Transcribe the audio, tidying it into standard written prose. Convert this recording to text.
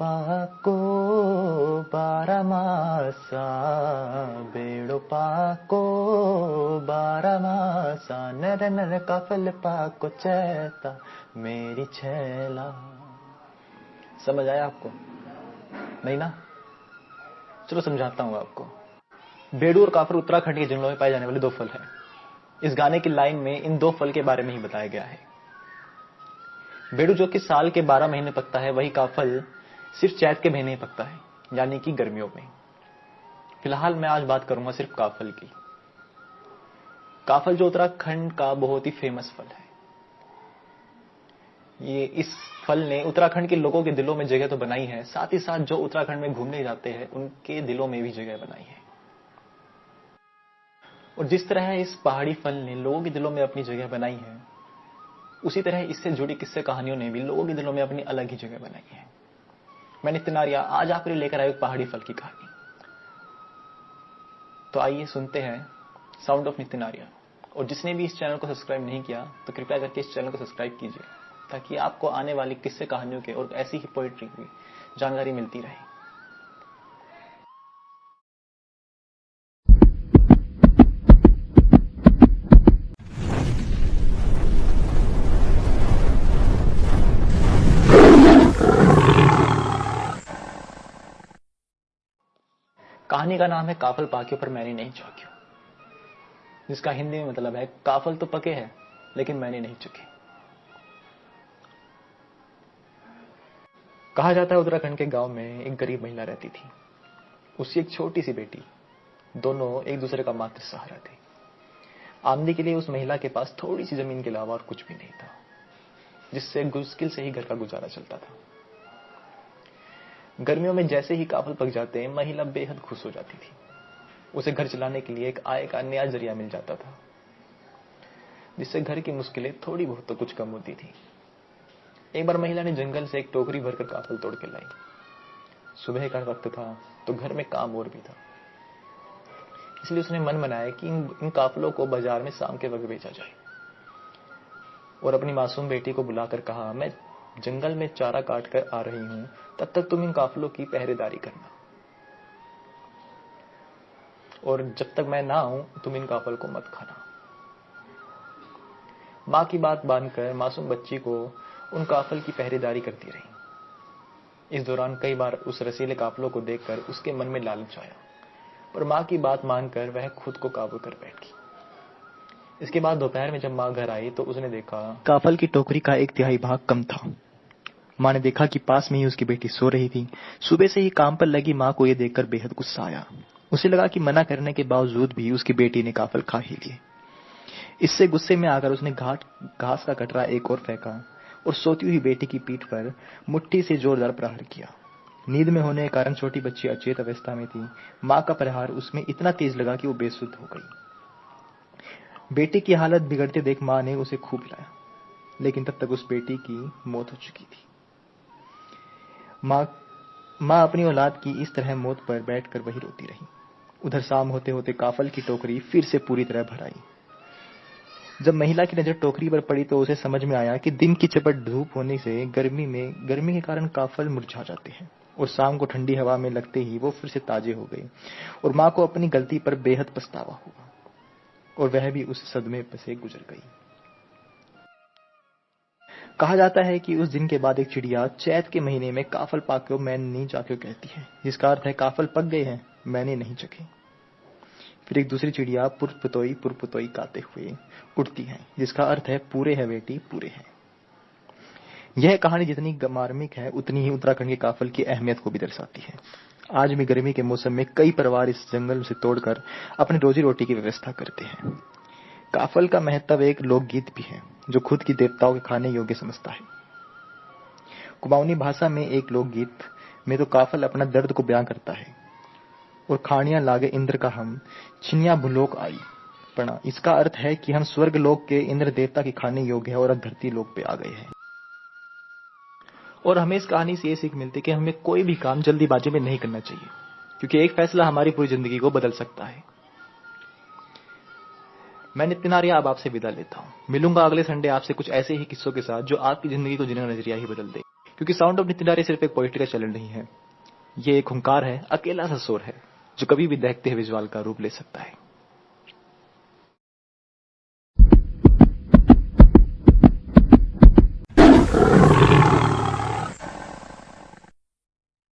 पाको बारमासा बेड़ो पाको बारमासा नर नर काफल पाको चैता मेरी छैला। समझ आया आपको? नहीं ना? चलो समझाता हूँ आपको। बेड़ू और काफल उत्तराखंड के जंगलों में पाए जाने वाले दो फल हैं। इस गाने की लाइन में इन दो फल के बारे में ही बताया गया है। बेड़ू जो कि साल के 12 महीने पकता है, वही काफल सिर्फ चैत के महीने ही पकता है, यानी कि गर्मियों में। फिलहाल मैं आज बात करूंगा सिर्फ काफल की। काफल जो उत्तराखंड का बहुत ही फेमस फल है। इस फल ने उत्तराखंड के लोगों के दिलों में जगह तो बनाई है, साथ ही साथ जो उत्तराखंड में घूमने जाते हैं उनके दिलों में भी जगह बनाई है। और जिस तरह इस पहाड़ी फल ने लोगों के दिलों में अपनी जगह बनाई है, उसी तरह इससे जुड़ी किस्से कहानियों ने भी लोगों के दिलों में अपनी अलग ही जगह बनाई है। मैं नितिन आर्या आज आपके लिए लेकर आया एक पहाड़ी फल की कहानी। तो आइए सुनते हैं साउंड ऑफ नितिन आर्या। और जिसने भी इस चैनल को सब्सक्राइब नहीं किया तो कृपया करके इस चैनल को सब्सक्राइब कीजिए, ताकि आपको आने वाली किस्से कहानियों के और ऐसी ही पोएट्री की जानकारी मिलती रहे। कहानी का नाम है काफल पाक्यों पर मैंने नहीं चौंकियों, जिसका हिंदी में मतलब है काफल तो पके हैं लेकिन मैंने नहीं चुके। कहा जाता है उत्तराखंड के गांव में एक गरीब महिला रहती थी। उसकी एक छोटी सी बेटी, दोनों एक दूसरे का मात्र सहारा थे। आमदनी के लिए उस महिला के पास थोड़ी सी जमीन के अलावा और कुछ भी नहीं था, जिससे मुश्किल से ही घर का गुजारा चलता था। गर्मियों में जैसे ही काफल पक जाते, महिला बेहद खुश हो जाती थी। उसे घर चलाने के लिए एक आय का नया जरिया मिल जाता था, जिससे घर की मुश्किलें थोड़ी बहुत तो कुछ कम होती थी। एक बार महिला ने जंगल से एक टोकरी भरकर काफल तोड़ के लाई। सुबह का वक्त था तो घर में काम और भी था, इसलिए उसने मन बनाया कि इन काफलों को बाजार में शाम के वक्त बेचा जाए। और अपनी मासूम बेटी को बुलाकर कहा, मैं जंगल में चारा काट कर आ रही हूं, तब तक तुम इन काफलों की पहरेदारी करना, और जब तक मैं ना आऊं तुम इन काफल को मत खाना। मां की बात मानकर मासूम बच्ची को उन काफल की पहरेदारी करती रही। इस दौरान कई बार उस रसीले काफलों को देखकर उसके मन में लालच आया, पर मां की बात मानकर वह खुद को काबू कर बैठी। इसके बाद दोपहर में जब मां घर आई तो उसने देखा काफल की टोकरी का 1/3 भाग कम था। मां ने देखा कि पास में ही उसकी बेटी सो रही थी। सुबह से ही काम पर लगी मां को यह देखकर बेहद गुस्सा आया। उसे लगा कि मना करने के बावजूद भी उसकी बेटी ने काफल खा ही लिए। इससे गुस्से में आकर उसने घास का कटरा एक और फेंका और सोती हुई बेटी की पीठ पर मुट्ठी से जोरदार प्रहार किया। नींद में होने के कारण छोटी बच्ची अचेत अवस्था में थी। मां का प्रहार उसमें इतना तेज लगा कि वो बेसुध हो गई। बेटी की हालत बिगड़ते देख मां ने उसे खूब पिलाया, लेकिन तब तक उस बेटी की मौत हो चुकी थी। मां अपनी औलाद की इस तरह मौत पर बैठकर वही रोती रही। उधर शाम होते होते काफल की टोकरी फिर से पूरी तरह भर आई। जब महिला की नजर टोकरी पर पड़ी तो उसे समझ में आया कि दिन की चपट धूप होने से गर्मी के कारण काफल मुरझा जाते हैं, और शाम को ठंडी हवा में लगते ही वो फिर से ताजे हो गए। और मां को अपनी गलती पर बेहद पछतावा हुआ, और वह भी उस सदमे से गुजर गई। कहा जाता है कि उस दिन के बाद एक चिड़िया चैत के महीने में काफल पाक्यों मैंने नहीं चाख्यों कहती है, जिसका अर्थ है काफल पक गए हैं, मैंने नहीं चखे। फिर एक दूसरी चिड़िया पुरपुतोई गाते हुए उड़ती है, जिसका अर्थ है पूरे है बेटी पूरे है। यह कहानी जितनी मार्मिक है उतनी ही उत्तराखंड के काफल की अहमियत को भी दर्शाती है। आज भी गर्मी के मौसम में कई परिवार इस जंगल से तोड़कर अपनी रोजी रोटी की व्यवस्था करते हैं। काफल का महत्व एक लोकगीत भी है, जो खुद की देवताओं के खाने योग्य समझता है। कुमाऊनी भाषा में एक लोकगीत में तो काफल अपना दर्द को बयां करता है, और खानियां लागे इंद्र का हम छिनिया भूलोक आई पड़ा। इसका अर्थ है कि हम स्वर्ग लोक के इंद्र देवता के खाने योग्य है और अब धरती लोक पे आ गए हैं। और हमें इस कहानी से ये सीख मिलती है कि हमें कोई भी काम जल्दीबाजी में नहीं करना चाहिए, क्योंकि एक फैसला हमारी पूरी जिंदगी को बदल सकता है। मैं नितिन आर्या अब आपसे विदा लेता हूं। मिलूंगा अगले संडे आपसे कुछ ऐसे ही किस्सों के साथ जो आपकी जिंदगी को जीने का नजरिया ही बदल दे। क्योंकि साउंड ऑफ नितिनारे सिर्फ एक पोइट्री का चलन नहीं है, ये एक हुंकार है, अकेला सा शोर है जो कभी भी दहकते हुए ज्वाल का रूप ले सकता है।